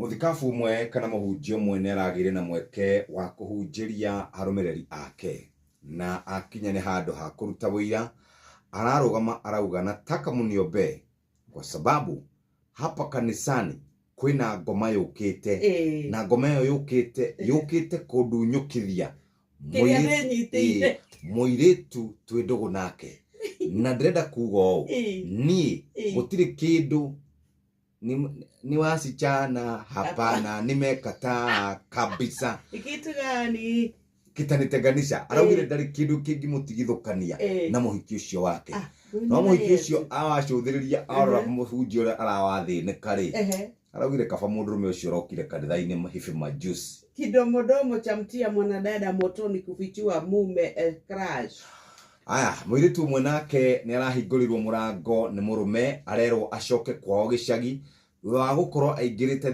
Muthikabu umwe kana muhunjia umwe ni aragire na mweke wa kuhunjiria arumireri ake na akinya ni handu ha kuruta wira ararugama arauga nataka muniombe kwa sababu hapa kanisani kwina ngoma yukite na ngoma yo yukite kundunyukithia muiritu twindugu nake na ndrenda kugo ni gutiri kindu ni wasichana hapana nimekata kabisa kitu gani kitaniteganisha araugire ndari kindu kingi mutigithukania na muhiki ucio wake no muhiki ucio awacuthiriria ara muhunjia ura arawathinika ri araugire kaba mundurume ucio rokire kanitha-ini hivi majusi kidomodomo cha mtia mwanadada motoni kufichua mume crash. Aya mwiritu umwe nake ni arahingũrirwo murango ni murume arerwo acoke kwao gicagi thutha wa gukorwo aingirite